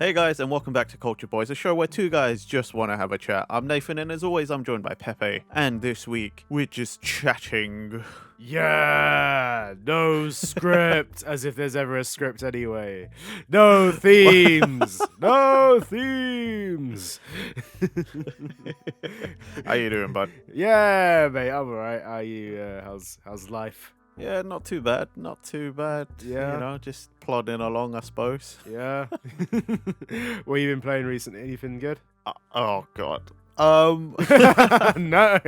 Hey guys, and welcome back to Culture Boys, a show where two guys just want to have a chat. I'm Nathan, and as always, I'm joined by Pepe. And this week, we're just chatting. Yeah, no script, as if there's ever a script anyway. No themes, no themes. How you doing, bud? Yeah, mate, I'm alright. How are you? How's life? Yeah, not too bad, not too bad. Yeah. You know, just plodding along, I suppose. Yeah. What have you been playing recently? Anything good? Oh, God. No,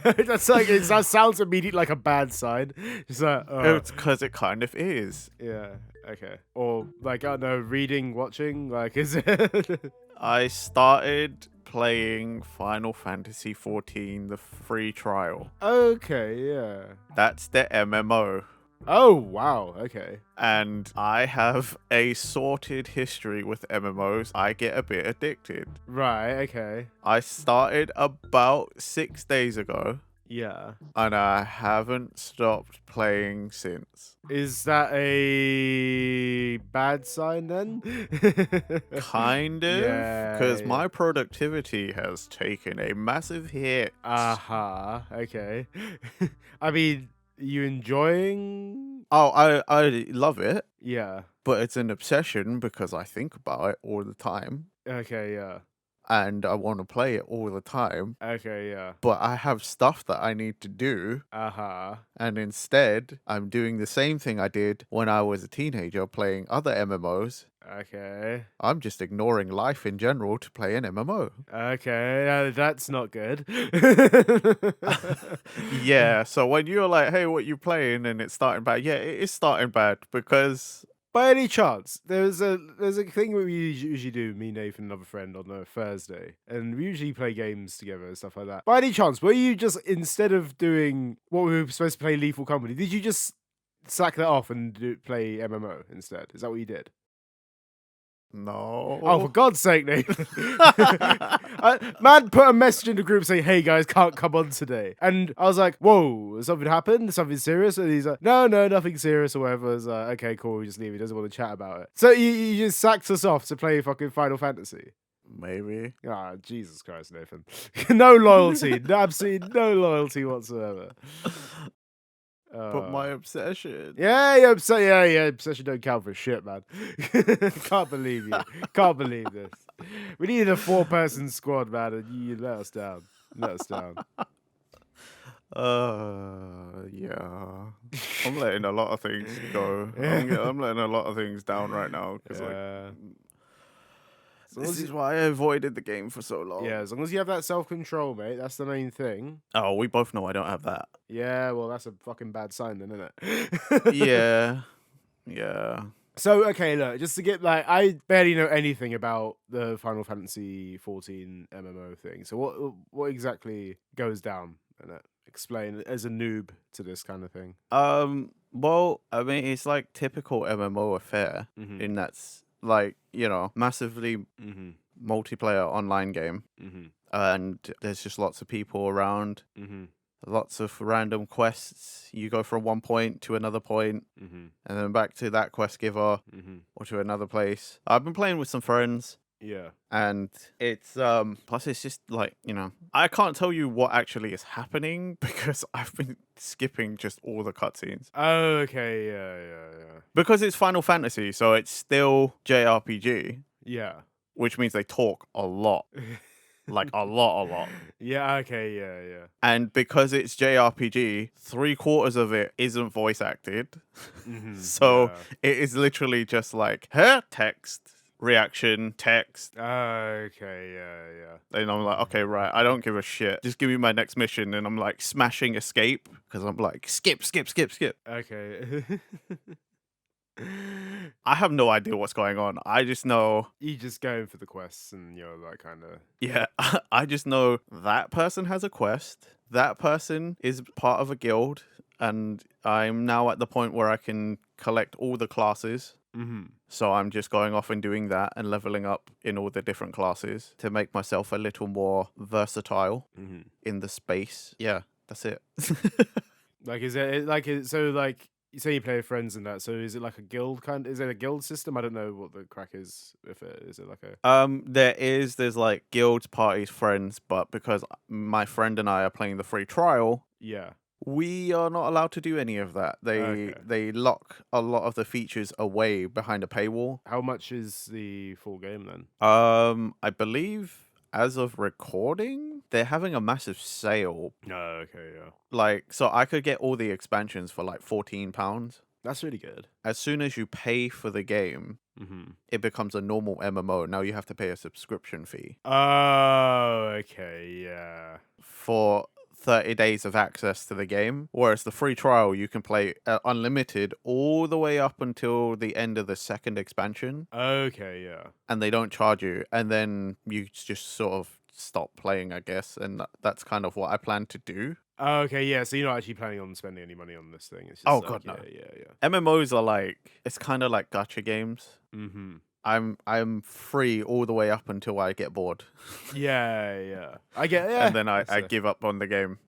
that sounds immediately like a bad sign. Just like, It's because it kind of is. yeah, okay. Or like, I don't know, reading, watching, like, is it? I started playing Final Fantasy XIV, the free trial. Okay, yeah. That's the MMO. Oh, wow, okay. And I have a sorted history with MMOs. I get a bit addicted. Right, okay. I started about 6 days ago, Yeah. and I haven't stopped playing since. Is that a bad sign then? Kind of, Yeah, because yeah. my productivity has taken a massive hit. Aha, okay. I mean, you enjoying? Oh, I love it, Yeah. but it's an obsession because I think about it all the time, Okay, yeah. and I want to play it all the time. Okay, yeah. But I have stuff that I need to do, Aha. and instead, I'm doing the same thing I did when I was a teenager playing other MMOs. Okay. I'm just ignoring life in general to play an MMO. Okay, that's not good. Yeah, so when you're like, hey, what you playing? And it's starting bad. Yeah, it is starting bad because By any chance, there's a thing we usually do, me, Nathan, and another friend on a Thursday, and we usually play games together and stuff like that. By any chance, were you just, instead of doing what we were supposed to play Lethal Company, did you just sack that off and play MMO instead? Is that what you did? no. Oh, for God's sake, Nathan. Man put a message in the group saying, hey guys, can't come on today. And I was like, whoa, something happened? Something serious? And he's like, no, nothing serious or whatever. I was like, okay, cool, we just leave. He doesn't want to chat about it. So you just sacked us off to play fucking Final Fantasy. Maybe. Ah, Jesus Christ, Nathan. No loyalty. Absolutely no loyalty whatsoever. But my obsession. Yeah, obsession don't count for shit, man. Can't believe you. Can't believe this. We needed a 4-person squad, man, and you let us down. Let us down. Yeah. I'm letting a lot of things go. I'm letting a lot of things down right now because this is why I avoided the game for so long. Yeah, as long as you have that self-control, mate, that's the main thing. Oh, we both know I don't have that. Yeah, well, that's a fucking bad sign then, isn't it? Yeah. So, okay, look, just to get, like, I barely know anything about the Final Fantasy 14 MMO thing. So what exactly goes down in it? Explain as a noob to this kind of thing. Well, I mean, it's like typical MMO affair in that's like, massively multiplayer online game. And there's just lots of people around. Lots of random quests. You go from one point to another point, and then back to that quest giver or to another place. I've been playing with some friends. Yeah. And it's plus it's just like, I can't tell you what actually is happening because I've been skipping just all the cutscenes. Oh, okay, yeah. Because it's Final Fantasy, so it's still JRPG, Yeah. which means they talk a lot. Like a lot. Yeah, okay, yeah. And because it's JRPG, 3/4 of it isn't voice acted. So it is literally just like, text, reaction, text. Okay, yeah. And I'm like, okay, right, I don't give a shit. Just give me my next mission. And I'm like smashing escape because I'm like, skip. Okay. I have no idea what's going on. I just know. You just going for the quests and you're like kind of. Yeah, I just know that person has a quest. That person is part of a guild. And I'm now at the point where I can collect all the classes. So I'm just going off and doing that and leveling up in all the different classes to make myself a little more versatile in the space. Yeah, that's it. Like, is it like so? Like, you say you play with friends and that. So is it like a guild kind? Is it a guild system? I don't know what the crack is. If it is it like a There's like guilds, parties, friends, but because my friend and I are playing the free trial, yeah. we are not allowed to do any of that. Okay. They lock a lot of the features away behind a paywall. How much is the full game then? I believe as of recording, they're having a massive sale. Oh, okay, yeah. Like, so I could get all the expansions for like £14. That's really good. As soon as you pay for the game, Mm-hmm. it becomes a normal MMO. Now you have to pay a subscription fee Oh, okay, yeah. for 30 days of access to the game. Whereas the free trial, you can play unlimited all the way up until the end of the second expansion. Okay, yeah. And they don't charge you. And then you just sort of stop playing, I guess. And that's kind of what I plan to do. Oh, okay, yeah. So you're not actually planning on spending any money on this thing. It's just Oh, like, God, yeah, no. yeah. MMOs are like, it's kind of like gacha games. Mm-hmm. I'm free all the way up until I get bored. Yeah. I get, yeah. And then I give up on the game.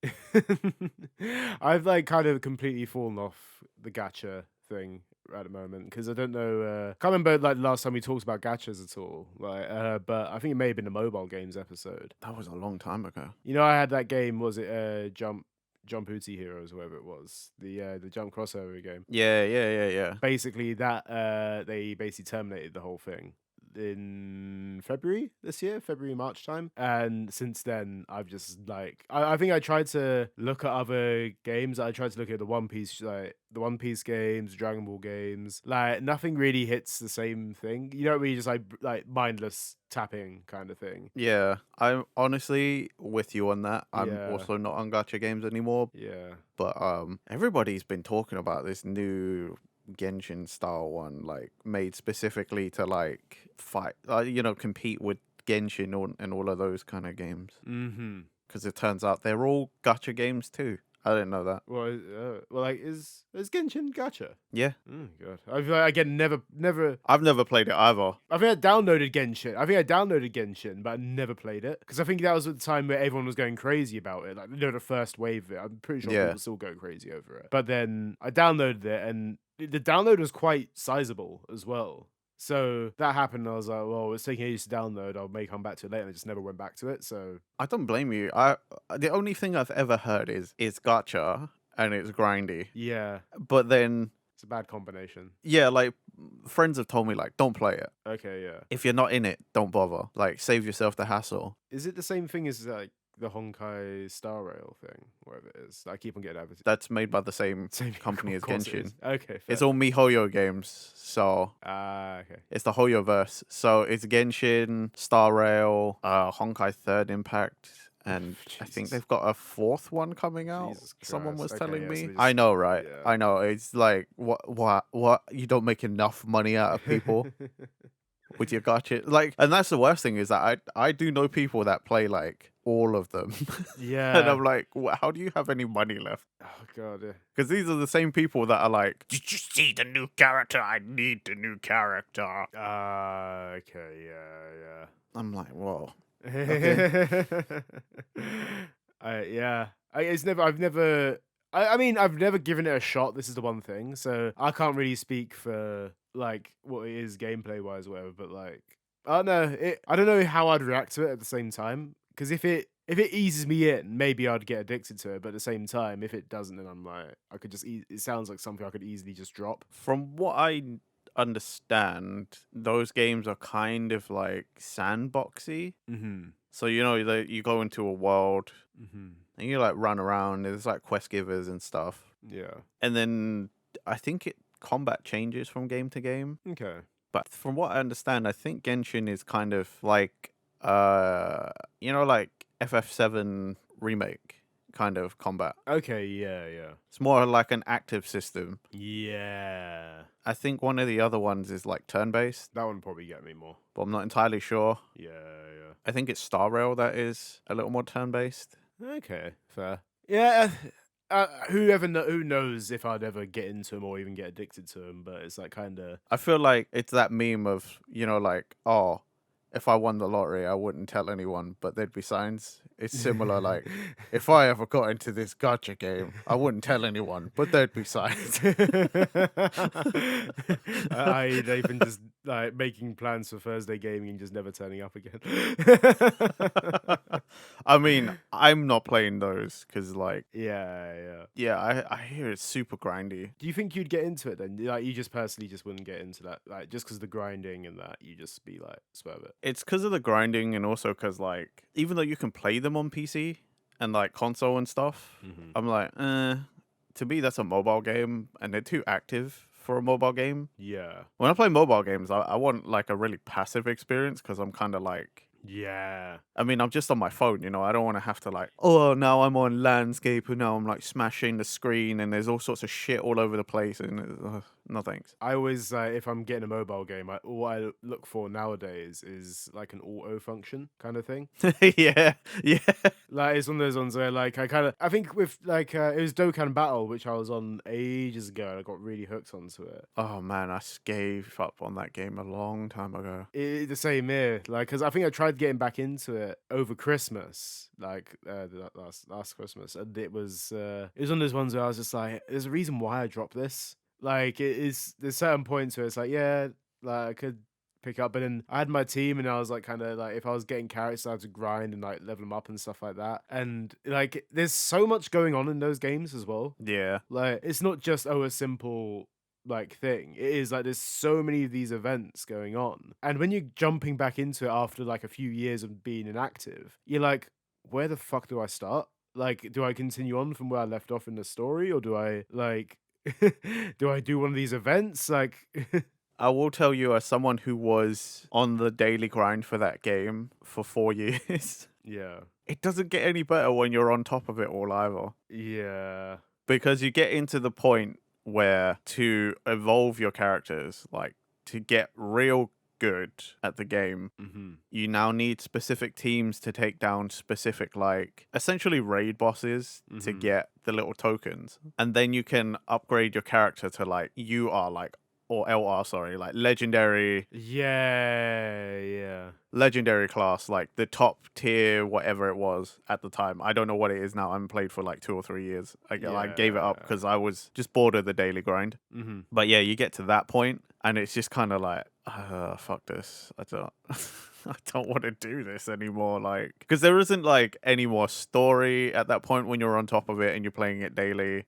I've like kind of completely fallen off the gacha thing at the moment because I don't know. Can't remember like the last time we talked about gachas at all. Like, but I think it may have been a mobile games episode. That was a long time ago. You know, I had that game. Was it Jump Hootie Heroes, whatever it was, the jump crossover game. Yeah. Basically, that they basically terminated the whole thing in February this year, March time, and since then I've just like I think I tried to look at other games. I tried to look at the One Piece games, Dragon Ball games. Like nothing really hits the same thing. You don't really just like mindless tapping kind of thing. Yeah, I'm honestly with you on that. I'm Yeah. also not on gacha games anymore. Yeah. But everybody's been talking about this new Genshin style one, like made specifically to like fight, compete with Genshin and all of those kind of games. Mm-hmm. Because it turns out they're all gacha games too. I didn't know that. Well, like is Genshin gacha? Yeah, God, I've again never. I've never played it either. I think I downloaded Genshin, but I never played it because I think that was at the time where everyone was going crazy about it. Like, the first wave of it. I'm pretty sure Yeah. people still go crazy over it. But then I downloaded it, and the download was quite sizable as well. So that happened, and I was like, well, it's taking ages to download. I may come back to it later, and I just never went back to it. So I don't blame you. The only thing I've ever heard is it's gacha and it's grindy. yeah, But then it's a bad combination. yeah, like friends have told me like don't play it. Okay, yeah. If you're not in it, don't bother. Like save yourself the hassle. Is it the same thing as like the Honkai Star Rail thing, whatever it is? I keep on getting advertised. That's made by the same Same company as of course it Genshin. is. Okay, fair. It's all MiHoYo games, so okay. it's the HoYoverse. So it's Genshin, Star Rail, Honkai Third Impact, and I think Jesus. they've got a fourth one coming out. Jesus Someone was Christ. Okay, telling yeah, so me. they I just- know, right? yeah. I know. It's like what? You don't make enough money out of people with your gacha. Like, and that's the worst thing is that I do know people that play like all of them. yeah. And I'm like, how do you have any money left? Oh god. Yeah. Because these are the same people that are like, did you see the new character? I need the new character. Okay. Yeah. I'm like, whoa. Yeah. I mean, I've never given it a shot. This is the one thing, so I can't really speak for like what it is gameplay wise, or whatever. But like, I don't know. I don't know how I'd react to it at the same time. Because if it eases me in, maybe I'd get addicted to it. But at the same time, if it doesn't, then I'm like, I could just. It sounds like something I could easily just drop. From what I understand, those games are kind of like sandboxy. Mm-hmm. So you go into a world Mm-hmm. and you like run around. There's like quest givers and stuff. Yeah. And then I think combat changes from game to game. Okay. But from what I understand, I think Genshin is kind of like like FF7 remake kind of combat. Okay. Yeah. It's more like an active system. Yeah. I think one of the other ones is like turn-based, That one would probably get me more. but I'm not entirely sure. Yeah. I think it's Star Rail that is a little more turn-based. Okay, fair. Yeah, who knows if I'd ever get into them or even get addicted to them? But it's like kind of I feel like it's that meme of, like, oh, if I won the lottery, I wouldn't tell anyone, but there'd be signs. It's similar, like, if I ever got into this gacha game, I wouldn't tell anyone, but there'd be signs. Nathan just like making plans for Thursday gaming and just never turning up again. I mean, I'm not playing those because, like, yeah. I hear it's super grindy. Do you think you'd get into it then? Like, you just personally just wouldn't get into that, like, just because the grinding and that, you just be like, swerve it. It's because of the grinding, and also because, like, even though you can play them on PC and like console and stuff, I'm like, to me, that's a mobile game, and they're too active for a mobile game. Yeah. When I play mobile games, I want like a really passive experience because I'm kind of like, Yeah. I mean, I'm just on my phone, you know. I don't want to have to like, oh, now I'm on landscape, and now I'm like smashing the screen, and there's all sorts of shit all over the place, and no thanks. I always, if I'm getting a mobile game, all I look for nowadays is like an auto function kind of thing. yeah. Like, it's one of those ones where, like, I think with, like, it was Dokkan Battle, which I was on ages ago, and I got really hooked onto it. Oh man, I gave up on that game a long time ago. The same here, like, because I think I tried getting back into it over Christmas, like, last Christmas, and it was one of those ones where I was just like, there's a reason why I dropped this. Like, there's certain points where it's like, yeah, like, I could pick up, but then I had my team, and I was like, kind of like, if I was getting characters, I had to grind and like level them up and stuff like that. And like, there's so much going on in those games as well. Yeah. Like, it's not just a simple like thing. It is like there's so many of these events going on, and when you're jumping back into it after like a few years of being inactive, you're like, where the fuck do I start? Like, do I continue on from where I left off in the story, or do I like do I do one of these events? Like, I will tell you, as someone who was on the daily grind for that game for 4 years, yeah, it doesn't get any better when you're on top of it all either. yeah, Because you get into the point where to evolve your characters, like to get real good at the game, you now need specific teams to take down specific, like, essentially raid bosses to get the little tokens. And then you can upgrade your character to, like, or LR, sorry, like legendary legendary class, like the top tier, whatever it was at the time. I don't know what it is now. I haven't played for like 2 or 3 years. I gave it up because I was just bored of the daily grind. But yeah, you get to that point, and it's just kind of like, fuck this. I don't want to do this anymore. Like, because there isn't like any more story at that point when you're on top of it and you're playing it daily.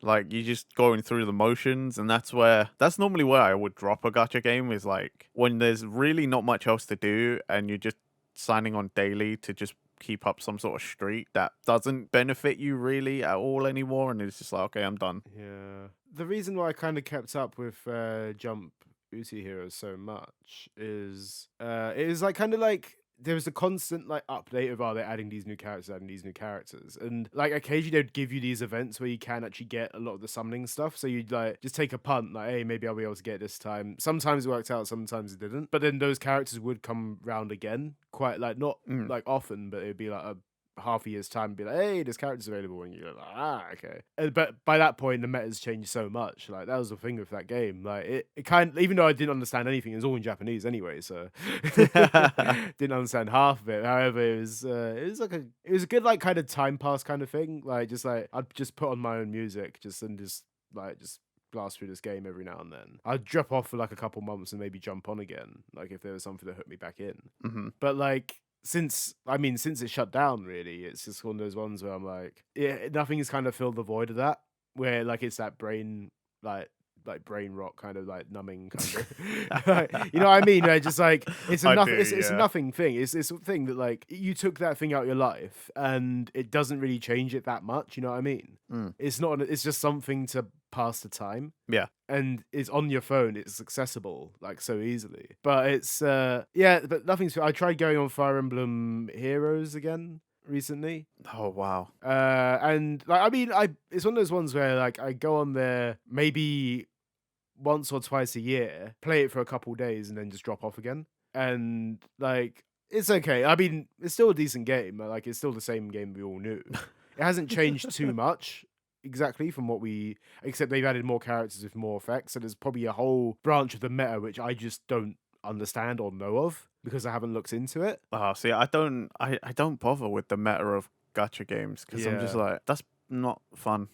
Like, you're just going through the motions, and that's normally where I would drop a gacha game, is like when there's really not much else to do and you're just signing on daily to just keep up some sort of streak that doesn't benefit you really at all anymore, and it's just like, okay, I'm done. Yeah. The reason why I kind of kept up with Jump Uzi Heroes so much is it is like kind of like there was a constant like update of, they're adding these new characters, and like occasionally they'd give you these events where you can actually get a lot of the summoning stuff, so you'd like just take a punt, like, hey, maybe I'll be able to get it this time. Sometimes it worked out, sometimes it didn't, but then those characters would come round again, quite like not like often, but it'd be like a half a year's time and be like, hey, this character's available, and you're like, okay. But by that point, the meta's changed so much. Like, that was the thing with that game. Like, it kind of, even though I didn't understand anything, it was all in Japanese anyway, so didn't understand half of it. However, it was a good like kind of time pass kind of thing. Like, just like I'd just put on my own music, just blast through this game every now and then. I'd drop off for like a couple months and maybe jump on again, like if there was something to hook me back in. But like, since it shut down, really, it's just one of those ones where I'm like, yeah, nothing has kind of filled the void of that, where like it's that brain brain rot kind of like numbing kind of like, you know what I mean, where just like it's a nothing, it's a nothing thing, it's a thing that like you took that thing out of your life and it doesn't really change it that much, you know what I mean? It's just something to pass the time, and it's on your phone, it's accessible like so easily, but it's but nothing's. I tried going on Fire Emblem Heroes again recently. Oh wow. And like, I mean, it's one of those ones where like I go on there maybe once or twice a year, play it for a couple days, and then just drop off again. And like, it's okay. I mean, it's still a decent game. Like, it's still the same game we all knew. It hasn't changed too much exactly from except they've added more characters with more effects. So there's probably a whole branch of the meta which I just don't understand or know of because I haven't looked into it. See, I don't bother with the meta of gacha games because I'm just Yeah. like, that's not fun.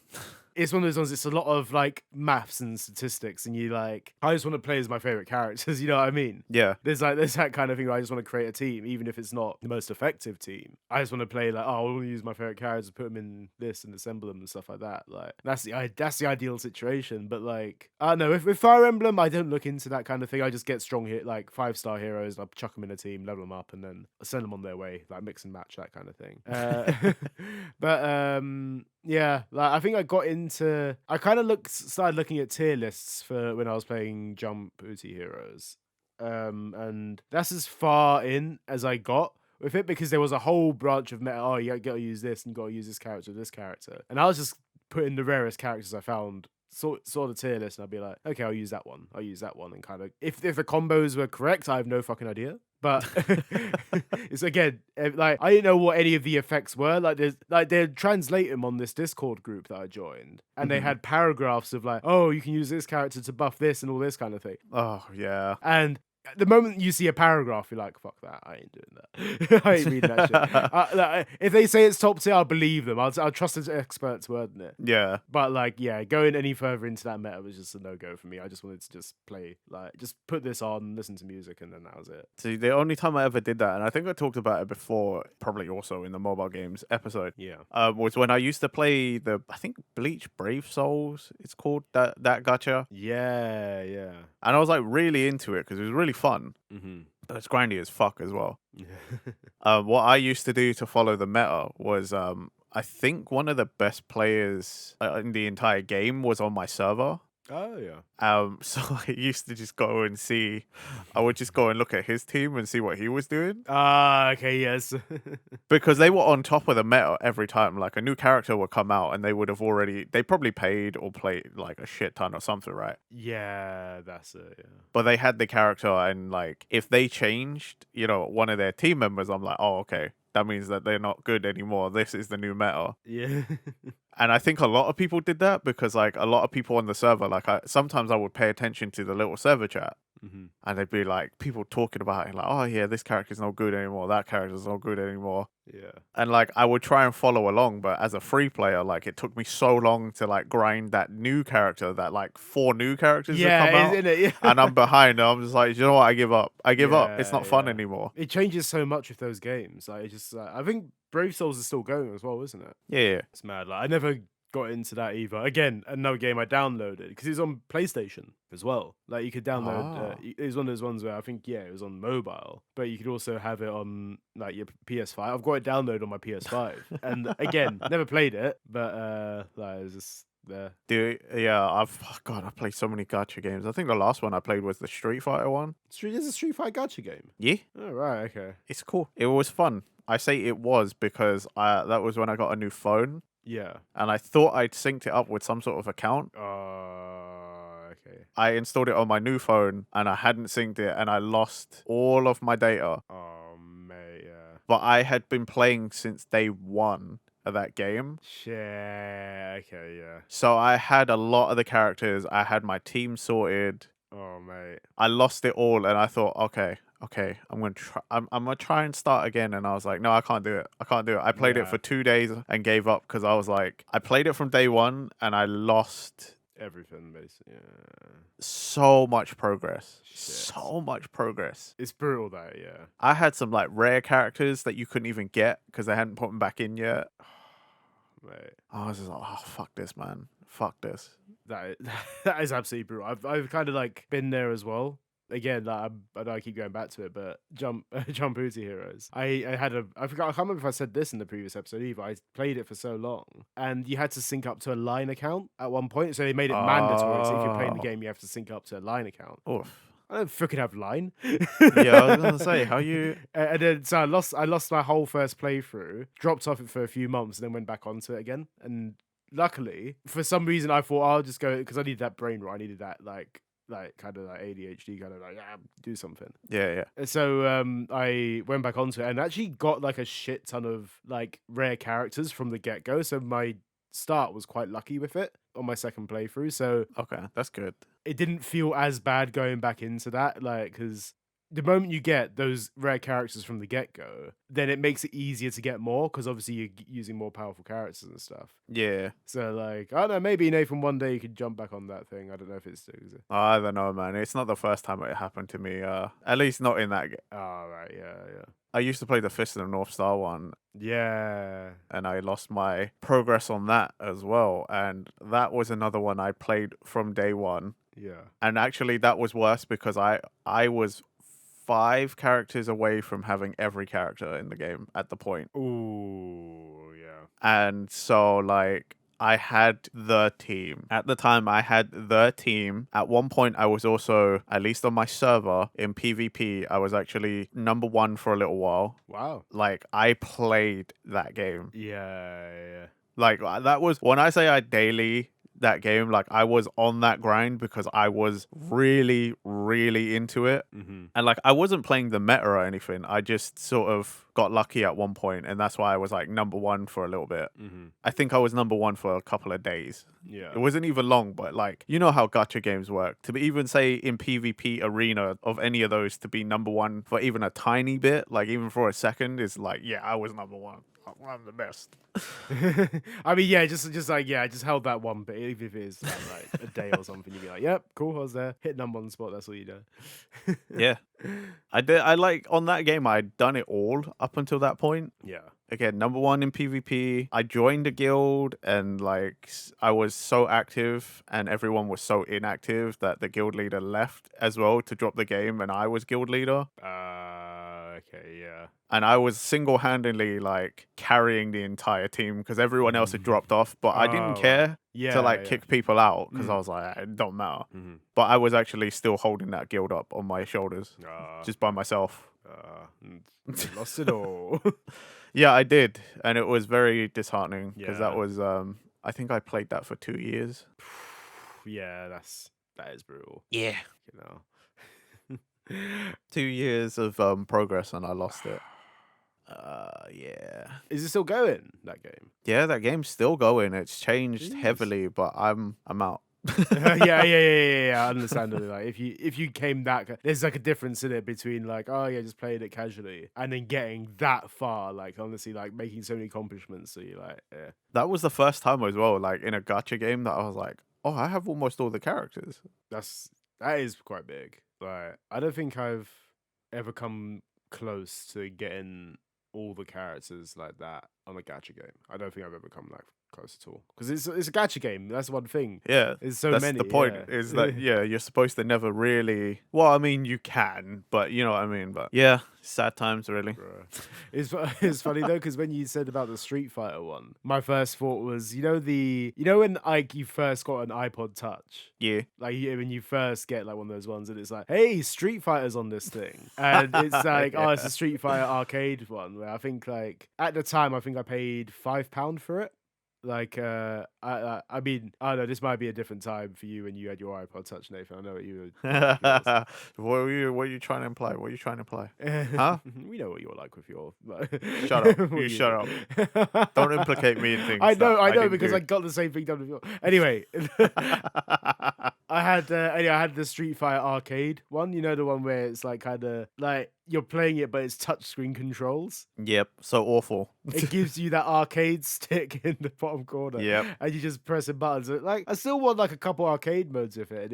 It's one of those ones, it's a lot of like maths and statistics, and you like, I just want to play as my favorite characters, you know what I mean? Yeah. There's that kind of thing where I just want to create a team, even if it's not the most effective team. I just want to play like, oh, I want to use my favorite characters, put them in this and assemble them and stuff like that. Like that's the ideal situation. But like, I don't know, if with Fire Emblem, I don't look into that kind of thing. I just get strong hit like 5-star heroes, and I chuck them in a team, level them up, and then send them on their way, like mix and match that kind of thing. But yeah, like I think I got into. I kind of started looking at tier lists for when I was playing Jump Uti Heroes, and that's as far in as I got with it because there was a whole branch of meta. Oh, you got to use this, and you got to use this character, and I was just putting the rarest characters I found. Saw the tier list, and I'd be like, okay, I'll use that one. And kind of if the combos were correct, I have no fucking idea. But it's again like I didn't know what any of the effects were. They're translate them on this Discord group that I joined, and they had paragraphs of like, oh, you can use this character to buff this and all this kind of thing. Oh yeah. And the moment you see a paragraph, you're like, fuck that, I ain't doing that. I ain't reading that shit. If they say it's top tier, I'll believe them. I'll trust an expert's word in it. Yeah. But like, yeah, going any further into that meta was just a no-go for me. I just wanted to just play, like, just put this on, listen to music, and then that was it. See, the only time I ever did that, and I think I talked about it before, probably also in the mobile games episode, was when I used to play I think Bleach Brave Souls, it's called, that gacha. Yeah. And I was like really into it because it was really fun. Mm-hmm. But it's grindy as fuck as well. What I used to do to follow the meta was I think one of the best players in the entire game was on my server. Oh yeah. So I used to just go and see. I would just go and look at his team and see what he was doing. Okay, yes. Because they were on top of the meta every time. Like a new character would come out, and they probably paid or played like a shit ton or something, right? Yeah, that's it. Yeah. But they had the character, and like if they changed, one of their team members, I'm like, oh okay, that means that they're not good anymore. This is the new meta. Yeah. And I think a lot of people did that because like a lot of people on the server, like sometimes I would pay attention to the little server chat, and they'd be like people talking about it, like, oh yeah, this character's not good anymore, that character's not good anymore. Yeah. And like I would try and follow along, but as a free player, like it took me so long to like grind that new character, that like 4 new characters that come out, isn't it? Yeah. and I'm behind. And I'm just like, you know what? I give up. It's not fun anymore. It changes so much with those games. Like, it's just I think Brave Souls is still going as well, isn't it? Yeah. It's mad. Like I never got into that either. Again, another game I downloaded because it's on PlayStation as well. Like you could download. It was one of those ones where I think it was on mobile, but you could also have it on like your PS5. I've got it downloaded on my PS5, and again, never played it, but like it was just there. Dude, yeah, I played so many gacha games. I think the last one I played was the Street Fighter one. Is a Street Fighter gacha game? Yeah. Oh right, okay. It's cool. It was fun. I say it was because that was when I got a new phone. Yeah. And I thought I'd synced it up with some sort of account. Okay. I installed it on my new phone and I hadn't synced it, and I lost all of my data. Oh mate, yeah. But I had been playing since day 1 of that game. Shit. Okay, yeah. So I had a lot of the characters. I had my team sorted. Oh mate. I lost it all, and I thought, okay, I'm gonna try. I'm gonna try and start again. And I was like, no, I can't do it. I played it for 2 days and gave up because I was like, I played it from day 1 and I lost everything basically. Yeah. So much progress. Shit. So much progress. It's brutal that, yeah. I had some like rare characters that you couldn't even get because they hadn't put them back in yet. Mate. I was just like, oh fuck this, man. Fuck this. That is absolutely brutal. I've kind of like been there as well. Again, like, I know I keep going back to it, but Jump Uti Heroes. I can't remember if I said this in the previous episode either. I played it for so long, and you had to sync up to a line account at one point, so they made it mandatory. So if you're playing the game, you have to sync up to a line account. Oof. I don't fucking have Line. Yeah, I was gonna say, how you? And then so I lost my whole first playthrough, dropped off it for a few months, and then went back onto it again. And luckily, for some reason, I thought I'll just go because I needed that brain rot. I needed that like kind of like ADHD kind of like do something. Yeah. And so I went back onto it and actually got like a shit ton of like rare characters from the get go. So my start was quite lucky with it on my second playthrough. So okay, that's good. It didn't feel as bad going back into that, like because the moment you get those rare characters from the get-go, then it makes it easier to get more, because obviously you're using more powerful characters and stuff. Yeah. So, like, I don't know, maybe Nathan, one day you could jump back on that thing. I don't know if it's still exists. I don't know, man. It's not the first time it happened to me. At least not in that game. Oh, right, yeah. I used to play the Fist of the North Star one, Yeah. and I lost my progress on that as well. And that was another one I played from day one. Yeah. And actually, that was worse because I was 5 characters away from having every character in the game at the point. Ooh, yeah. And so, like, I had the team. At the time, I had the team. At one point, I was also, at least on my server, in PvP, I was actually number 1 for a little while. Wow. Like, I played that game. Yeah. Like, that was, when I say I daily that game, like, I was on that grind because I was really, really into it. Mm-hmm. And, like, I wasn't playing the meta or anything. I just sort of got lucky at one point, and that's why I was, like, number 1 for a little bit. Mm-hmm. I think I was number 1 for a couple of days. Yeah. It wasn't even long, but, like, you know how gacha games work. To be even say in PvP arena of any of those to be number 1 for even a tiny bit, like, even for a second, is like, yeah, I was number 1. I'm the best. I mean, yeah, just like, yeah, I just held that one bit, even if it is like a day or something. You'd be like, yep, cool, I was there. Hit number on the spot, that's all you do. Yeah. I like, on that game, I'd done it all up until that point. Yeah. Again, number 1 in PvP. I joined a guild, and, like, I was so active, and everyone was so inactive that the guild leader left as well to drop the game, and I was guild leader. Okay, yeah. And I was single-handedly, like, carrying the entire team because everyone else had dropped off. But I didn't care to, like, kick people out because I was like, it don't matter. Mm-hmm. But I was actually still holding that guild up on my shoulders just by myself. Lost it all. Yeah, I did. And it was very disheartening because Yeah. that was, I think I played that for 2 years. Yeah, that is brutal. Yeah. You know. 2 years of progress and I lost it. Yeah. Is it still going, that game? Yeah, that game's still going. It's changed heavily, but I'm out. Yeah. Understandably, like if you came that, there's like a difference in it between like, oh yeah, just playing it casually, and then getting that far, like honestly, like making so many accomplishments. So you like, yeah. That was the first time as well, like in a gacha game, that I was like, oh, I have almost all the characters. That is quite big. Like, I don't think I've ever come close to getting all the characters like that on a gacha game. I don't think I've ever come like close at all, because it's a gacha game. That's one thing. Yeah, there's so that's many. The point yeah. is that you're supposed to never really. Well, I mean, you can, but you know what I mean. But yeah, sad times really. It's funny though, because when you said about the Street Fighter one, my first thought was, you know when like you first got an iPod Touch. Yeah. Like when you first get like one of those ones, and it's like, hey, Street Fighter's on this thing, and it's like, oh, it's a Street Fighter arcade one. Where I think like at the time, I think I paid £5 for it. Like, I mean, I don't know, this might be a different time for you when you had your iPod Touch, Nathan. I know what you were. What are you trying to imply? What are you trying to imply? Huh? We know what you're like with your. Shut up! You shut up! Don't implicate me in things. I know, because do. I got the same thing done with your. Anyway, I had the Street Fighter arcade one. You know, the one where it's like kind of like you're playing it, but it's touchscreen controls. Yep, so awful. It gives you that arcade stick in the bottom corner. Yep. And you just pressing buttons. Like, I still want like a couple arcade modes with it. And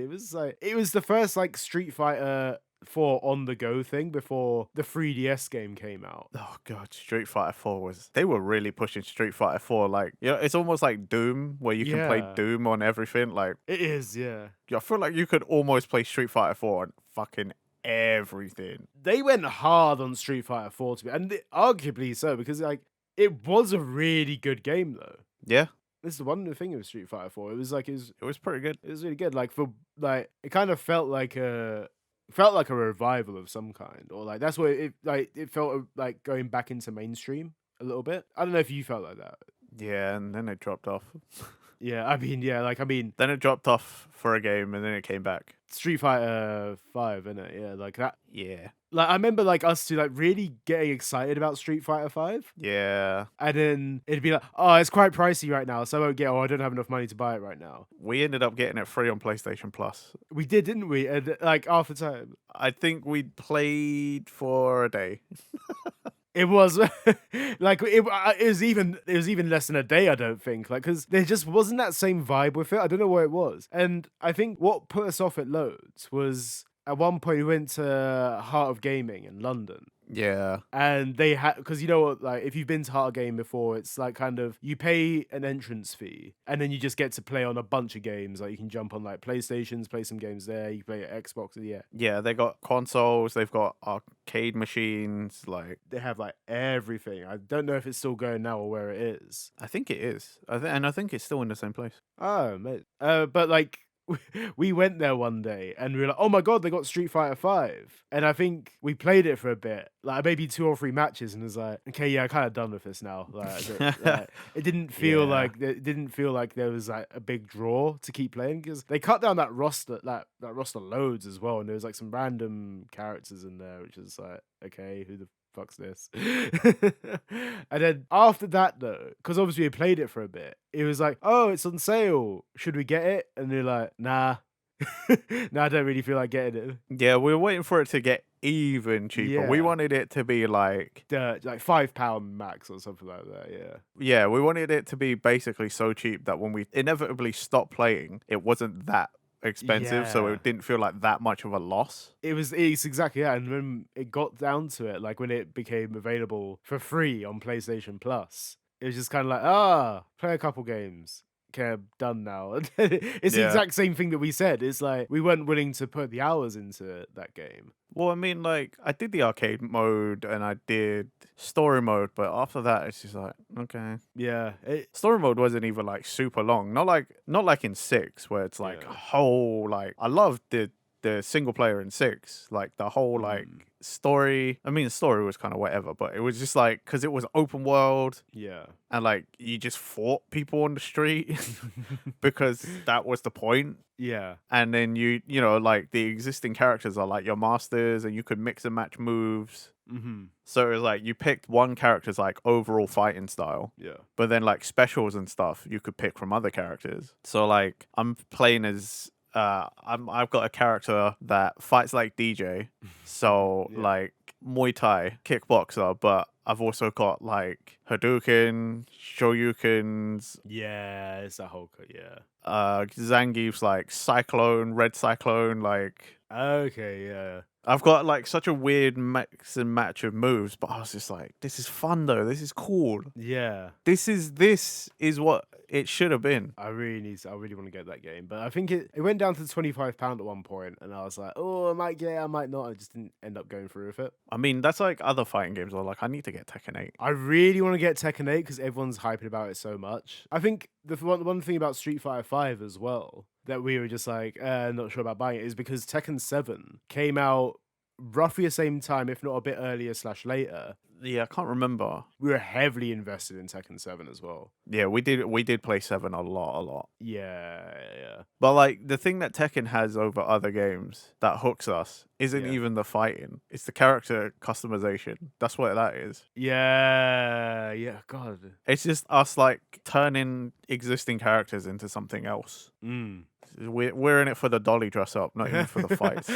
it was the first like Street Fighter 4 on the go thing before the 3DS game came out. Oh god, Street Fighter 4 they were really pushing Street Fighter 4. Like, you know, it's almost like Doom, where you can play Doom on everything. Like, it is, yeah. I feel like you could almost play Street Fighter 4 on fucking everything. They went hard on Street Fighter 4 to be, and arguably so, because like it was a really good game though. Yeah. This is the one thing with Street Fighter 4. It was pretty good. It was really good. Like, for like, it kind of felt like a revival of some kind, or like that's what it felt like going back into mainstream a little bit. I don't know if you felt like that. Yeah, and then it dropped off. Yeah, I mean, Then it dropped off for a game and then it came back. Street Fighter 5, innit? Yeah, like that. Yeah. Like I remember like us two like really getting excited about Street Fighter 5. Yeah. And then it'd be like, oh, it's quite pricey right now, so I won't get. Oh, I don't have enough money to buy it right now. We ended up getting it free on PlayStation Plus. We did, didn't we? And like half the time, I think we played for a day. it was like it was even less than a day. I don't think like because there just wasn't that same vibe with it. I don't know what it was, and I think what put us off at loads was at one point we went to Heart of Gaming in London. Yeah. And they had, because you know what, like if you've been to Heart of Game before, it's like kind of you pay an entrance fee and then you just get to play on a bunch of games. Like you can jump on like PlayStations, play some games there. You can play at Xbox, yeah. Yeah, they got consoles, they've got arcade machines, like They have like everything. I don't know if it's still going now or where it is. I think it is. And I think it's still in the same place. Oh, mate. But like we went there one day and we were like, oh my god, they got Street Fighter 5. And I think we played it for a bit, like maybe 2 or 3 matches, and was like, okay, yeah, I'm kind of done with this now. It didn't feel like there was like a big draw to keep playing because they cut down that roster loads as well, and there was like some random characters in there, which is like, okay, who the fuck's this? And then after that though, because obviously we played it for a bit, it was like, oh, it's on sale, should we get it? And they're like, nah. No, I don't really feel like getting it. Yeah, we were waiting for it to get even cheaper. We Yeah. wanted it to be like Like £5 max or something like that. yeah, we wanted it to be basically so cheap that when we inevitably stopped playing, it wasn't that expensive, so Yeah. it didn't feel like that much of a loss. It's exactly that. And when it got down to it, like when it became available for free on PlayStation Plus, it was just kind of like, play a couple games. Okay, done now. It's the Yeah. exact same thing that we said. It's like we weren't willing to put the hours into that game. Well, I mean, like, I did the arcade mode and I did story mode, but after that, it's just like, okay. Yeah. Story mode wasn't even like super long. Not like in 6, where it's like Yeah. a whole like. I loved the single player in 6, like the whole like story. I mean, the story was kind of whatever, but it was just like because it was open world Yeah. and like you just fought people on the street because that was the point. Yeah. And then you know, like the existing characters are like your masters, and you could mix and match moves. Mm-hmm. So it was like you picked one character's like overall fighting style, Yeah. but then like specials and stuff you could pick from other characters. So like I'm playing as I've got a character that fights like DJ, so Yeah. like Muay Thai kickboxer, but I've also got like Hadouken, Shoryukens, Yeah. It's that whole yeah. Zangief's like Cyclone, Red Cyclone, like Okay. Yeah. I've got like such a weird mix and match of moves, but I was just like, this is fun though. This is cool. Yeah. This is what it should have been. I really want to get that game, but I think it went down to £25 at one point, and I was like, oh, I might get it, I might not. I just didn't end up going through with it. I mean, that's like other fighting games. Are like, I need to get Tekken 8. I really want to get Tekken 8 because everyone's hyping about it so much. I think the one thing about Street Fighter 5 as well that we were just like, not sure about buying it is because Tekken 7 came out roughly the same time, if not a bit earlier / later. Yeah, I can't remember. We were heavily invested in Tekken 7 as well. Yeah, we did play 7 a lot. Yeah. But like the thing that Tekken has over other games that hooks us isn't Yeah. even the fighting. It's the character customization. That's what that is. Yeah, God. It's just us like turning existing characters into something else. We're in it for the dolly dress up, not even for the fights.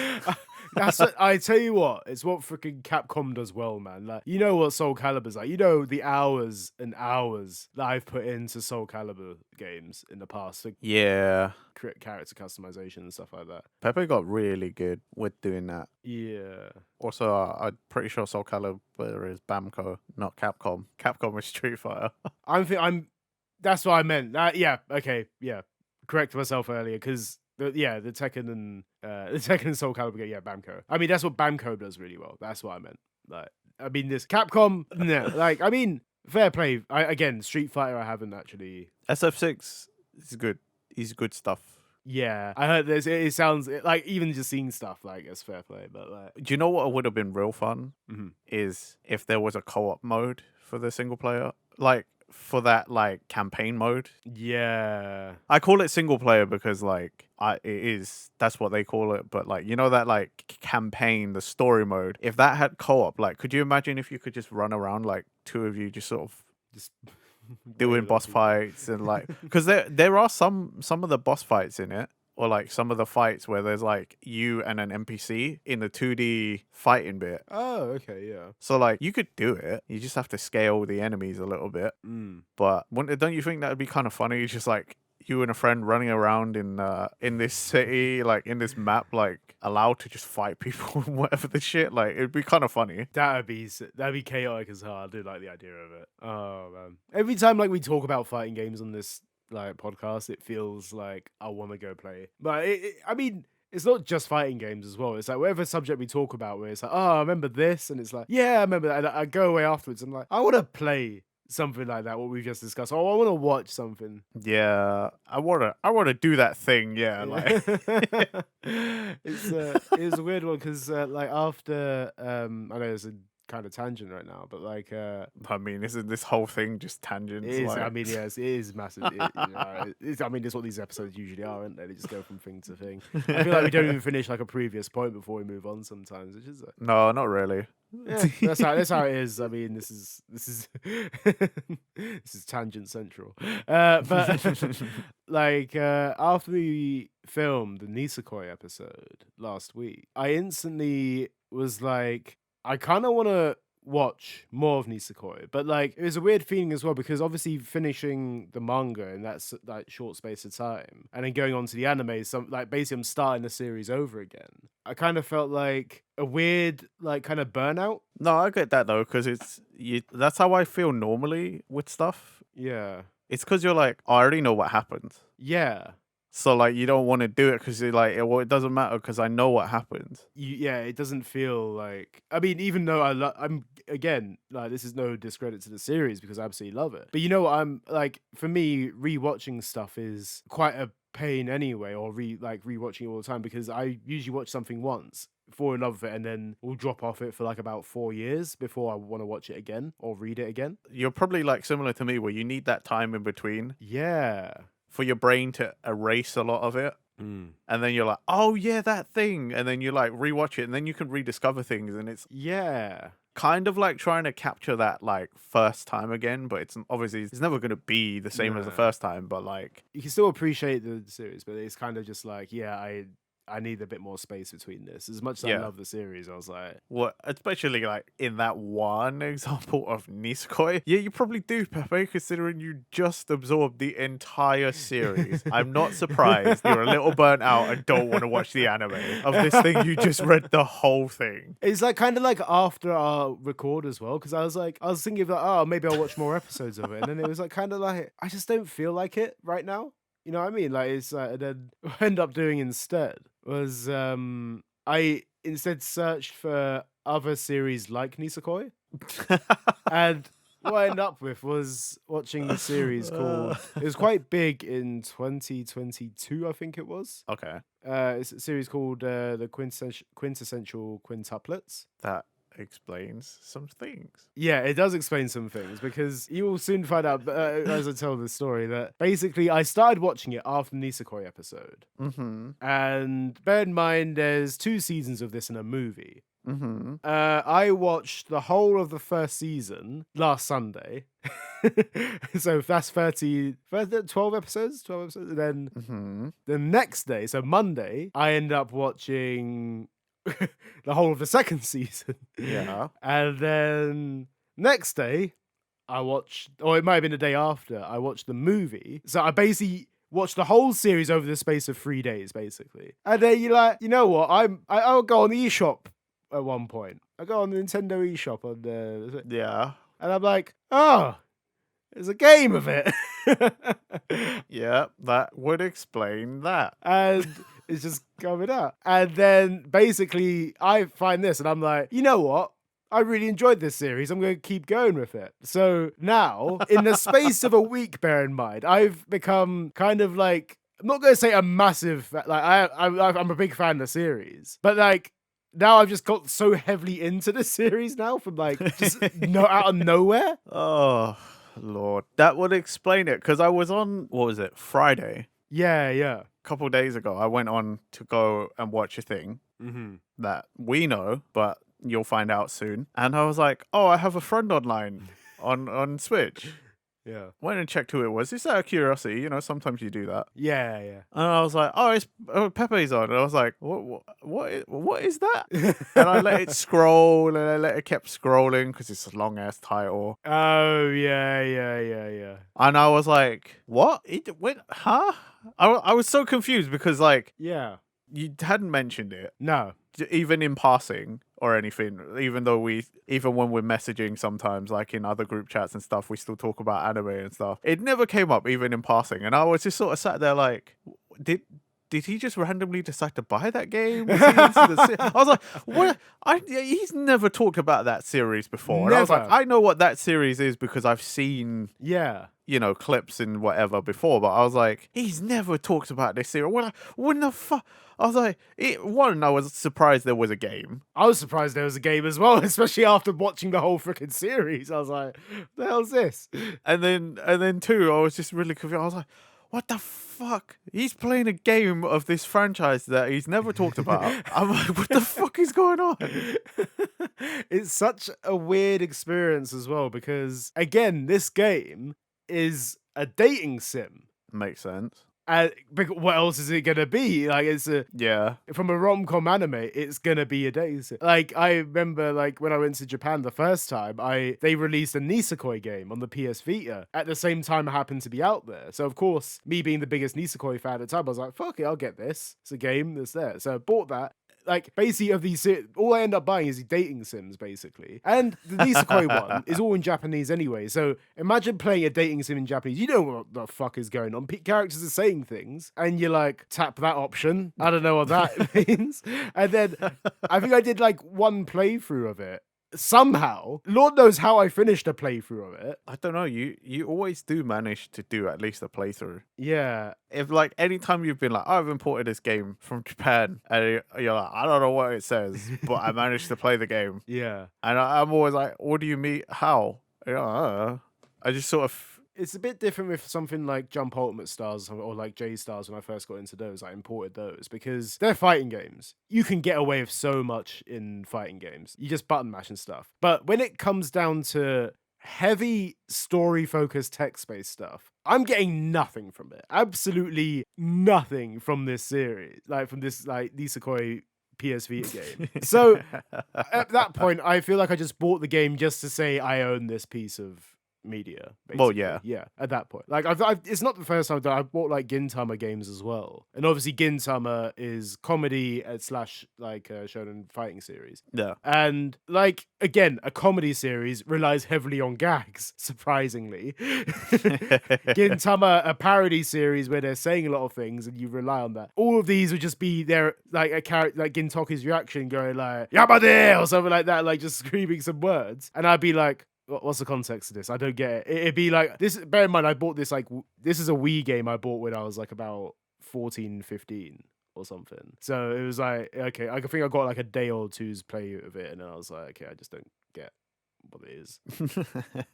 That's what, I tell you what, it's what freaking Capcom does well, man. Like, you know what Soul Calibur's like. You know the hours and hours that I've put into Soul Calibur games in the past. Like, Yeah. character customization and stuff like that. Pepe got really good with doing that. Yeah. Also, I'm pretty sure Soul Calibur is Bamco, not Capcom. Capcom is Street Fighter. That's what I meant. Yeah, okay, yeah. Correct myself earlier, because the Tekken and Soul Calibur game, yeah, Bamco. I mean, that's what Bamco does really well. That's what I meant. Like, I mean, this Capcom, no. Like, I mean, fair play. Again, Street Fighter, I haven't actually. SF6 is good. He's good stuff. Yeah, I heard this. It sounds like even just seeing stuff like it's fair play, but like, Do you know what would have been real fun? Mhm. Is if there was a co-op mode for the single player. Like for that like campaign mode. Yeah. I call it single player because like that's what they call it, but like that like campaign, the story mode. If that had co-op, like could you imagine if you could just run around like two of you just sort of Just doing wailing on boss people. fights and like because there are some of the boss fights in it, or like some of the fights where there's like you and an NPC in the 2D fighting bit. Oh, okay, yeah. So like you could do it. You just have to scale the enemies a little bit. But don't you think that would be kind of funny? Just like you and a friend running around in this city, like in this map, like allowed to just fight people and whatever the shit. Like it'd be kind of funny. That'd be chaotic as hell. I do like the idea of it. Oh man! Every time like we talk about fighting games on this like podcast, it feels like I want to go play. But I mean, it's not just fighting games as well. It's like whatever subject we talk about, where it's like, oh, I remember this, and it's like, yeah, I remember that. And I go away afterwards. I'm like, I want to play something like that. What we just discussed. Oh, I want to watch something. Yeah, I wanna do that thing. Yeah, like It's a weird one because like after I know it's a kind of tangent right now, but like I mean, isn't this whole thing just tangents? it is. Like... I mean, yes, it is massive. I mean, that's what these episodes usually are, aren't they? They just go from thing to thing. I feel like we don't even finish like a previous point before we move on sometimes, which is No, not really. yeah, that's how it is. I mean, this is this is tangent central. But like after we filmed the Nisekoi episode last week, I instantly was like, I kind of want to watch more of Nisekoi, but like it was a weird feeling as well because obviously finishing the manga in that short space of time and then going on to the anime, some like basically I'm starting the series over again. I kind of felt like a weird like kind of burnout. No, I get that though, because that's how I feel normally with stuff. Yeah. It's because you're like, I already know what happened. Yeah. So like you don't want to do it because you're like, well, it doesn't matter because I know what happened. Yeah, it doesn't feel like. I mean, even though I'm again like this is no discredit to the series because I absolutely love it. But you know what? I'm like for me, rewatching stuff is quite a pain anyway, or rewatching it all the time because I usually watch something once, fall in love with it, and then we'll drop off it for like about 4 years before I want to watch it again or read it again. You're probably like similar to me where you need that time in between. Yeah. For your brain to erase a lot of it. And then you're like, oh yeah, that thing. And then you like rewatch it and then you can rediscover things. And it's kind of like trying to capture that like first time again. But it's obviously it's never going to be the same as the first time. But like you can still appreciate the series, but it's kind of just like, yeah, I need a bit more space between this. As much as I love the series, I was like... Well, especially like in that one example of Nisekoi. Yeah, you probably do, Pepe, considering you just absorbed the entire series. I'm not surprised you're a little burnt out and don't want to watch the anime of this thing. You just read the whole thing. It's like kind of like after our record as well, because I was thinking of like, oh, maybe I'll watch more episodes of it. And then it was like kind of like, I just don't feel like it right now. You know what I mean? Like it's and then what I ended up doing instead was I instead searched for other series like Nisekoi, and what I ended up with was watching the series called. It was quite big in 2022, I think it was. Okay. It's a series called the Quintessential Quintuplets. That explains some things. Yeah, it does explain some things because you will soon find out as I tell this story that basically I started watching it after the Nisekoi episode. And bear in mind, there's 2 seasons of this in a movie. I watched the whole of the first season last Sunday. So that's 12 episodes. And then the next day, so Monday, I end up watching the whole of the second season. Yeah. And then next day, I watched, or it might have been the day after, I watched the movie. So I basically watched the whole series over the space of 3 days, basically. And then you're like, you know what? I'll go on the eShop at one point. I go on the Nintendo eShop on the... Yeah. And I'm like, oh, there's a game of it. Yeah, that would explain that. And... it's just coming out. And then basically I find this and I'm like, you know what? I really enjoyed this series. I'm going to keep going with it. So now, in the space of a week, bear in mind, I've become kind of like, I'm not going to say a massive, like I'm a big fan of the series, but like now I've just got so heavily into the series now from like just out of nowhere. Oh. Lord, that would explain it. Because I was on, what was it, Friday? Yeah. A couple of days ago, I went on to go and watch a thing that we know, but you'll find out soon. And I was like, oh, I have a friend online on Switch. Yeah. Went and checked who it was. Just out of curiosity, sometimes you do that. Yeah. And I was like, oh, it's Pepe's on. And I was like, what is that? And I let it scroll, and it kept scrolling because it's a long ass title. Oh, yeah. And I was like, what? It went, huh? I was so confused because, like, Yeah. you hadn't mentioned it, No. even in passing or anything, even when we're messaging sometimes, like in other group chats and stuff, we still talk about anime and stuff. It never came up, even in passing. And I was just sort of sat there like, did he just randomly decide to buy that game? Was he into the I was like, what? He's never talked about that series before. And I was like, Never. I know what that series is because I've seen, Yeah. clips and whatever before. But I was like, he's never talked about this series. When the fuck? I was like, I was surprised there was a game. I was surprised there was a game as well, especially after watching the whole freaking series. I was like, the hell's this? And then two, I was just really confused. I was like, what the fuck? He's playing a game of this franchise that he's never talked about. I'm like, what the fuck is going on? It's such a weird experience as well because, again, this game is a dating sim. Makes sense. What else is it gonna be? Like, from a rom-com anime, it's gonna be a dating sim. Like, I remember, like, when I went to Japan the first time, they released a Nisekoi game on the PS Vita at the same time it happened to be out there. So, of course, me being the biggest Nisekoi fan at the time, I was like, fuck it, I'll get this. It's a game that's there. So I bought that. Like, basically, of these, all I end up buying is dating sims, basically. And the Nisekoi one is all in Japanese anyway. So imagine playing a dating sim in Japanese. You know what the fuck is going on. Characters are saying things, and you like tap that option. I don't know what that means. And then I think I did like one playthrough of it. Somehow, Lord knows how I finished a playthrough of it. I don't know. You always do manage to do at least a playthrough. Yeah. If like anytime you've been like, I've imported this game from Japan, and you're like, I don't know what it says, but I managed to play the game. Yeah. And I'm always like, what do you mean? How? I just sort of. It's a bit different with something like Jump Ultimate Stars or like J Stars when I first got into those. I imported those because they're fighting games. You can get away with so much in fighting games. You just button mash and stuff. But when it comes down to heavy story-focused text-based stuff, I'm getting nothing from it. Absolutely nothing from this series. Like from this like Nisekoi PS Vita game. So at that point, I feel like I just bought the game just to say I own this piece of media, basically. Well, yeah, at that point, like it's not the first time that I bought like Gintama games as well, and obviously Gintama is comedy slash like shonen fighting series. Yeah, and like again, a comedy series relies heavily on gags. Surprisingly, Gintama, a parody series where they're saying a lot of things and you rely on that. All of these would just be there, like a character like Gintoki's reaction going like "Yamade" or something like that, like just screaming some words, and I'd be like, what's the context of this? I don't get it. It'd be like this. Bear in mind, I bought this this is a Wii game I bought when I was like about 14, 15 or something. So it was like, okay, I think I got like a day or two's play of it, and then I was like, okay, I just don't get what it is.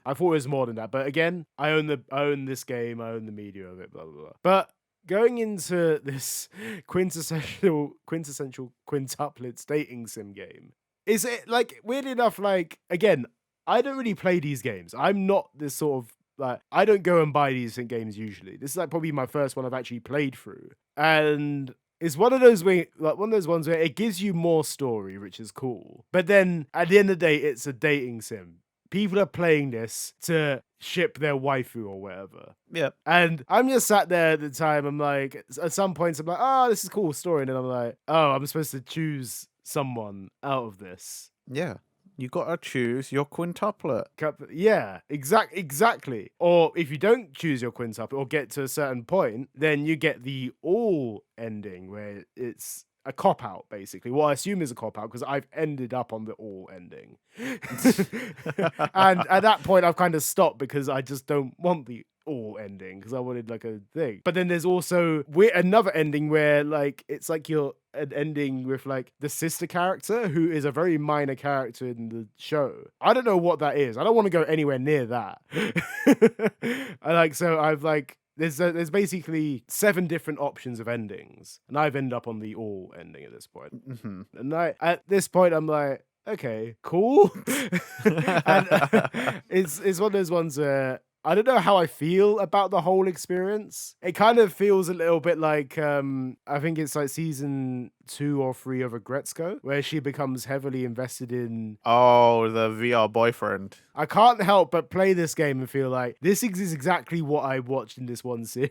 I thought it was more than that, but again, I own this game, I own the media of it, blah blah blah. But going into this quintessential quintuplets dating sim game, is it like weird enough? Like again, I don't really play these games. I'm not this sort of like, I don't go and buy these games usually. This is like probably my first one I've actually played through. And it's one of those ones where it gives you more story, which is cool. But then at the end of the day, it's a dating sim. People are playing this to ship their waifu or whatever. Yep. And I'm just sat there at the time. I'm like, at some points, I'm like, oh, this is a cool story. And then I'm like, oh, I'm supposed to choose someone out of this. Yeah. You gotta choose your quintuplet. Yeah, exactly. Or if you don't choose your quintuplet or get to a certain point, then you get the all ending where it's a cop out, basically. What I assume is a cop out because I've ended up on the all ending. And at that point, I've kind of stopped because I just don't want the all ending because I wanted like a thing. But then there's also another ending where like it's like you're an ending with like the sister character who is a very minor character in the show. I don't know what that is. I don't want to go anywhere near that. I've like there's basically 7 different options of endings, and I've ended up on the all ending at this point. And at this point I'm like, okay, cool. And it's one of those ones where I don't know how I feel about the whole experience. It kind of feels a little bit like I think it's like season 2 or 3 of Agretzko, where she becomes heavily invested in the VR boyfriend. I can't help but play this game and feel like this is exactly what I watched in this one series.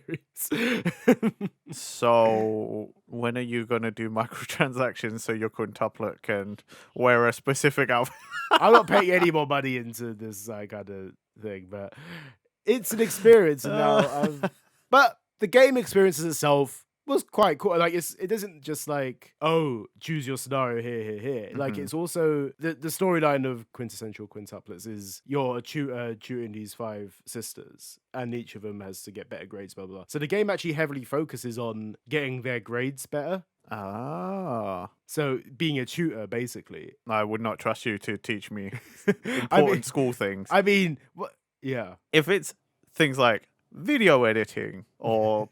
So when are you gonna do microtransactions so your quintuplet can wear a specific outfit? I'm not paying any more money into this kind of thing, but it's an experience, and now but the game experiences itself was quite cool. Like it doesn't just like, oh, choose your scenario here. Like it's also the storyline of quintessential quintuplets is you're a tutor tutoring these 5 sisters, and each of them has to get better grades, blah blah blah. So the game actually heavily focuses on getting their grades better. So being a tutor, basically. I would not trust you to teach me important school things. I mean, what? Yeah. If it's things like video editing or,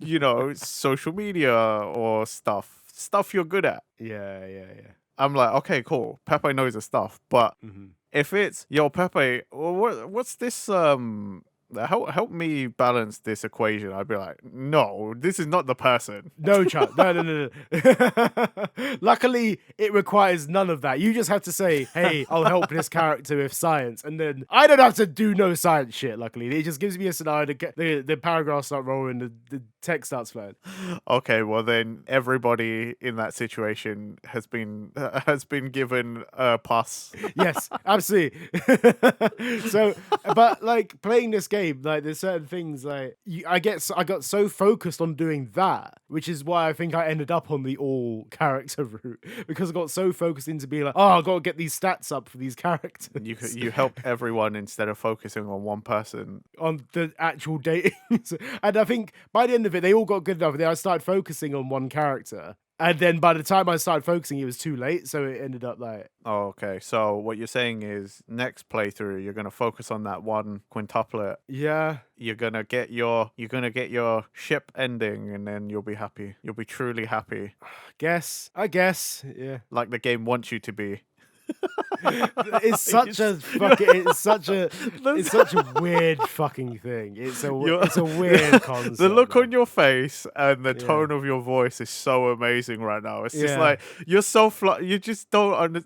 social media or stuff you're good at. Yeah. I'm like, okay, cool. Pepe knows the stuff. But if it's, yo, Pepe, what's this, help me balance this equation. I'd be like, no, this is not the person. No, Chuck. No. Luckily, it requires none of that. You just have to say, hey, I'll help this character with science. And then I don't have to do no science shit, luckily. It just gives me a scenario, the paragraphs start rolling, the text starts flowing. Okay, well then everybody in that situation has been given a pass. Yes, absolutely. So, but like playing this game, like there's certain things like I got so focused on doing that, which is why I think I ended up on the all character route, because I got so focused into being like, oh, I got to get these stats up for these characters. You helped everyone instead of focusing on one person on the actual dating. And I think by the end of it, they all got good enough. And then I started focusing on one character. And then by the time I started focusing, it was too late. So it ended up like... Oh, okay. So what you're saying is next playthrough, you're going to focus on that one quintuplet. Yeah. You're going to get your ship ending, and then you'll be happy. You'll be truly happy. I guess. Yeah. Like the game wants you to be. It's such a weird fucking thing. It's a weird concept. The look on your face and the tone of your voice is so amazing right now. It's just like you're so you just don't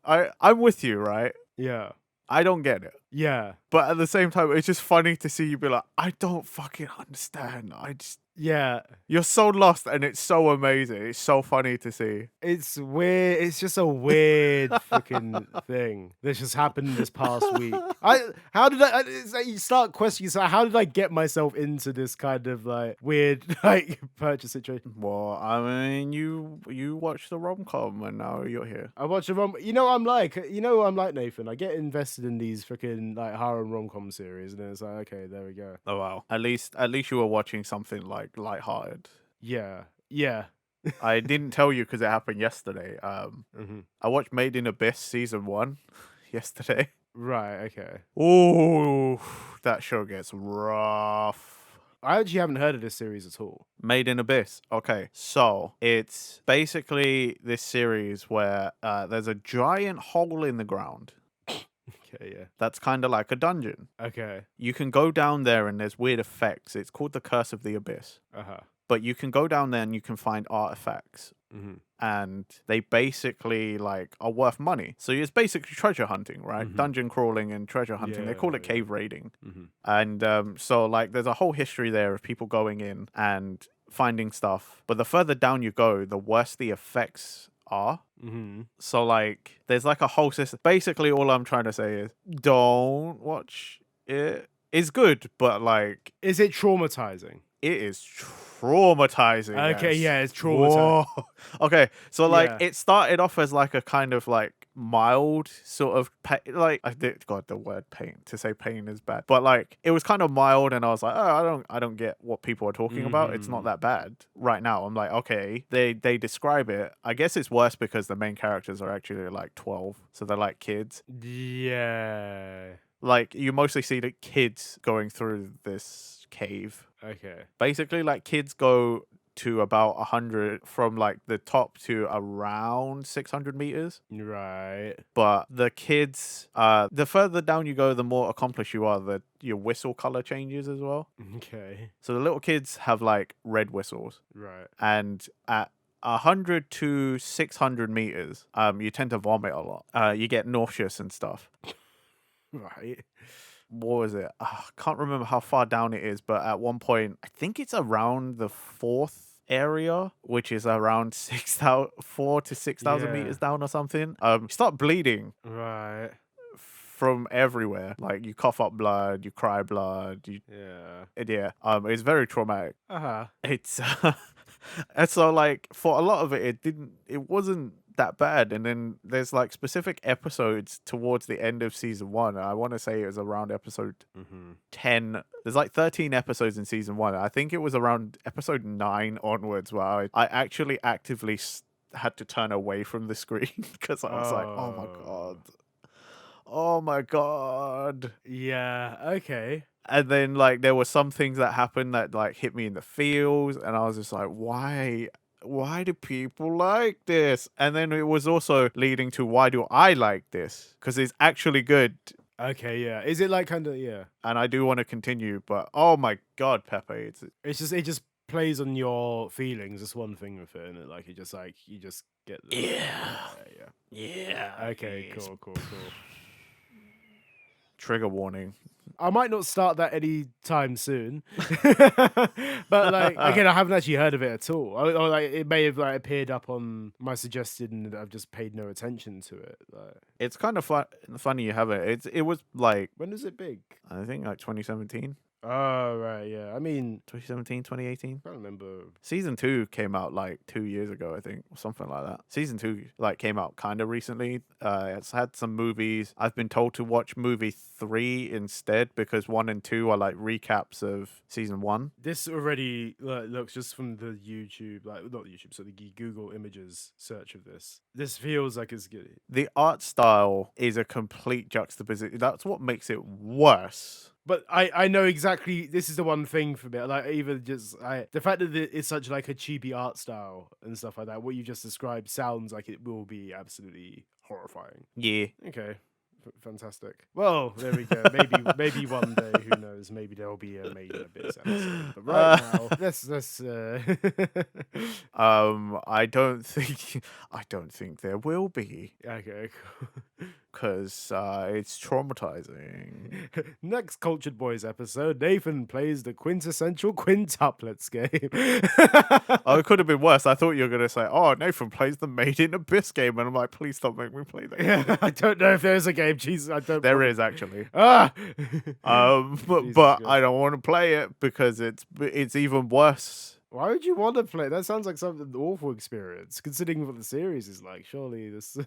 I'm with you, right? Yeah. I don't get it. Yeah. But at the same time, it's just funny to see you be like, I don't fucking understand. Yeah. You're so lost, and it's so amazing. It's so funny to see. It's weird. It's just a weird fucking thing that just happened this past week. You start questioning yourself, how did I get myself into this kind of like weird like purchase situation? Well, I mean, you watched the rom-com and now you're here. I watched a rom. You know what I'm like, Nathan. I get invested in these freaking like horror rom-com series, and then it's like, okay, there we go. Oh wow. At least you were watching something like lighthearted. Yeah. I didn't tell you because it happened yesterday. I watched Made in Abyss season 1 yesterday. Right. Okay. Oh, that show gets rough. I actually haven't heard of this series at all. Made in Abyss. Okay, so it's basically this series where there's a giant hole in the ground. Okay, yeah. That's kind of like a dungeon. Okay. You can go down there and there's weird effects. It's called the Curse of the Abyss. But you can go down there and you can find artifacts. And they basically like are worth money. So it's basically treasure hunting, right? Dungeon crawling and treasure hunting. They call it cave raiding. And so like there's a whole history there of people going in and finding stuff. But the further down you go, the worse the effects are. So like there's like a whole system. Basically all I'm trying to say is don't watch it. It's good, but like, is it traumatizing? It is traumatizing. Okay, yes. Yeah, it's traumatizing. Whoa. Okay, so like it started off as like a kind of like mild sort of like I did. God, the word pain. To say pain is bad, but like it was kind of mild, and I was like, oh, I don't get what people are talking about. It's not that bad right now. I'm like, okay, they describe it. I guess it's worse because the main characters are actually like 12, so they're like kids. Yeah. Like you mostly see the kids going through this cave. Okay. Basically, like kids go to about 100 from like the top to around 600 meters. Right. But the kids, the further down you go, the more accomplished you are. Your whistle color changes as well. Okay. So the little kids have like red whistles, Right. and at 100 to 600 meters, you tend to vomit a lot. You get nauseous and stuff. Right. What was it? I can't remember how far down it is, but at one point, I think it's around the fourth area, which is around 4 to 6,000 meters down or something. You start bleeding. Right. From everywhere. Like you cough up blood, you cry blood. It's very traumatic. It's and so like for a lot of it wasn't that bad. And then there's like specific episodes towards the end of season 1. I want to say it was around episode 10. There's like 13 episodes in season 1. I think it was around episode 9 onwards where I actually actively had to turn away from the screen because I was like, oh my god. Oh my god. Yeah, okay. And then like there were some things that happened that like hit me in the feels, and I was just like, why do people like this? And then it was also leading to why do I like this? Because it's actually good. Okay, yeah. Is it like kind of And I do want to continue, but oh my god, Pepe, it just plays on your feelings. That's one thing with it, and like you just get the yeah. Okay, cool. Trigger warning. I might not start that anytime soon, but like again, I haven't actually heard of it at all. Or like it may have like appeared up on my suggested, and I've just paid no attention to it. Like It's kind of funny you have it. It was like, when is it big? I think like 2017. Oh right, yeah. I mean, 2017, 2018. I can't remember. Season 2 came out like 2 years ago, I think, or something like that. Season 2 like came out kind of recently. It's had some movies. I've been told to watch movie 3 instead because 1 and 2 are like recaps of season 1. This already looks just from the YouTube, like not YouTube, so the Google Images search of this. This feels like it's good. The art style is a complete juxtaposition. That's what makes it worse. But I know exactly, this is the one thing for me. Like even just the fact that it's such like a cheapy art style and stuff like that. What you just described sounds like it will be absolutely horrifying. Yeah. Okay. Fantastic. Well, there we go. Maybe one day, who knows? Maybe there'll be a Made in Abyss episode. But right now, let's. I don't think there will be. Okay. Because it's traumatizing. Next Cultured Boys episode, Nathan plays the quintessential quintuplets game. Oh, it could have been worse. I thought you were going to say, oh, Nathan plays the Made in Abyss game. And I'm like, please don't make me play that game. I don't know if there's a game. Jesus, I don't. There is actually. Ah! But I don't want to play it because it's even worse. Why would you want to play? That sounds like something awful experience, considering what the series is like. Surely this.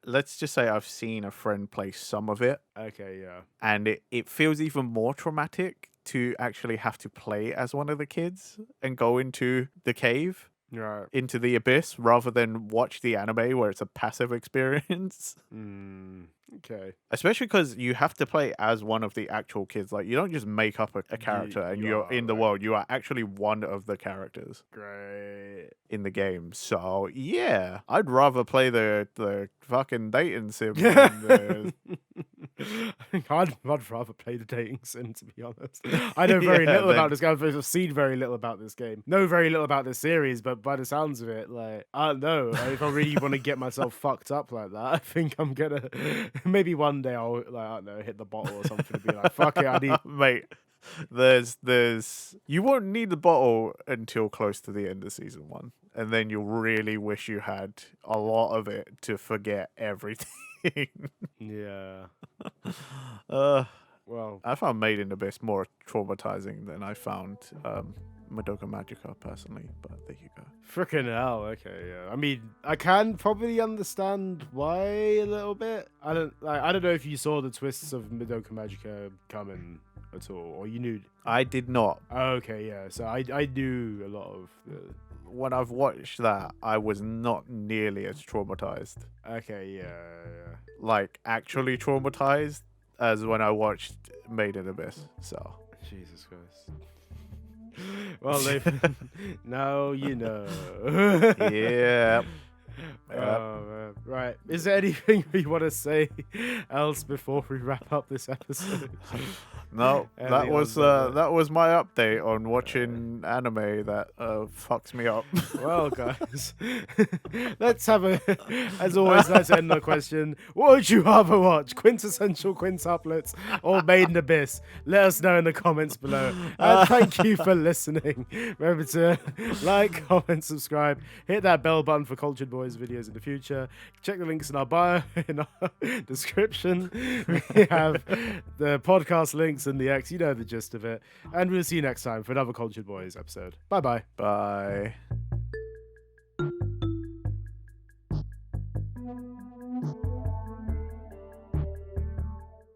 Let's just say I've seen a friend play some of it. Okay, yeah. And it feels even more traumatic to actually have to play as one of the kids and go into the cave. Right. Into the abyss rather than watch the anime where it's a passive experience. Okay. Especially because you have to play as one of the actual kids. Like, you don't just make up a character and you're in the world. You are actually one of the characters. Great. In the game. So, yeah. I'd rather play the fucking dating sim than I'd rather play the dating sim, to be honest. I know very little about this game. I've seen very little about this game. Know very little about this series, but by the sounds of it, like, I don't know. If I really want to get myself fucked up like that, I think I'm gonna... Maybe one day I'll, like, I don't know, hit the bottle or something and be like, fuck it, I need... Mate, you won't need the bottle until close to the end of season 1. And then you'll really wish you had a lot of it to forget everything. Yeah. Well, Well, I found Made in Abyss more traumatizing than I found Madoka Magica personally, but there you go. Frickin' hell, okay, yeah. I mean, I can probably understand why a little bit. I don't know if you saw the twists of Madoka Magica coming at all, or you knew. I did not. Okay, yeah. So I knew a lot of the. When I've watched that, I was not nearly as traumatized. Okay, yeah. Like, actually traumatized as when I watched Made in Abyss, so. Jesus Christ. Well, now you know. Yeah. Oh, man. Right. Is there anything we want to say else before we wrap up this episode? No, that was my update on watching anime that fucks me up. Well, guys, let's end the question. What would you rather watch? Quintessential Quintuplets or Made in Abyss? Let us know in the comments below. And thank you for listening. Remember to like, comment, subscribe, hit that bell button for Cultured Boys videos in the future. Check the links in our bio, in our description. We have the podcast links and the X. You know the gist of it. And we'll see you next time for another Cultured Boys episode. Bye-bye. Bye.